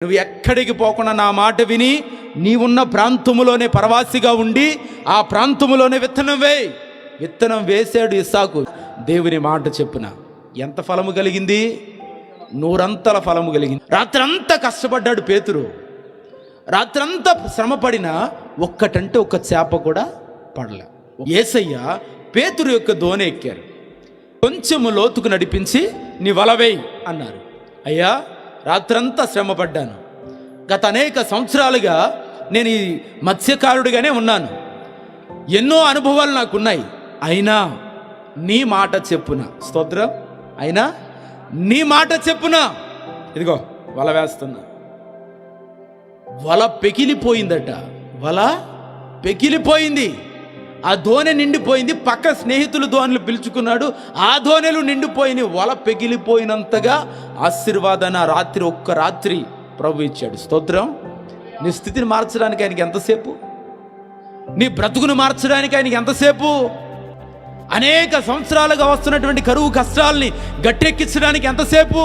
నువ్వు ఎక్కడికి పోకుండా నా మాట విని నీవున్న ప్రాంతములోనే పరవాసిగా ఉండి ఆ ప్రాంతములోనే విత్తనం వేయి. విత్తనం వేసాడు ఇస్సాకు. దేవుని మాట చెప్పున ఎంత ఫలము కలిగింది? 100 ఫలము కలిగింది. రాత్రంతా కష్టపడ్డాడు పేతురు. రాత్రంతా శ్రమపడినా ఒక్కటంటే ఒక్క చేప కూడా పడలే. యేసయ్య పేతురు యొక్క దోణి ఎక్కారు. కొంచెము లోతుకు నడిపించి నీ వల వేయి అన్నారు. అయ్యా, రాత్రంతా శ్రమపడ్డాను. గత అనేక సంవత్సరాలుగా నేను ఈ మత్స్యకారుడిగానే ఉన్నాను. ఎన్నో అనుభవాలు నాకున్నాయి. అయినా నీ మాట చెప్పున, స్తోత్రం, అయినా నీ మాట చెప్పున ఇదిగో వల వేస్తున్నా. వల పెకిలిపోయిందట. వల పెకిలిపోయింది. ఆ దోణి నిండిపోయింది. పక్క స్నేహితులు దోణిలు పిలుచుకున్నాడు. ఆ దోణిలు నిండిపోయింది. వల పెకిలిపోయినంతగా ఆశీర్వాదాన్ని రాత్రి ఒక్క రాత్రి ప్రభు ఇచ్చాడు. స్తోత్రం. నీ స్థితిని మార్చడానికి ఆయనకి ఎంతసేపు? నీ బ్రతుకును మార్చడానికి ఆయనకి ఎంతసేపు? అనేక సంవత్సరాలుగా వస్తున్నటువంటి కరువు కష్టాలని గట్టెక్కించడానికి ఎంతసేపు?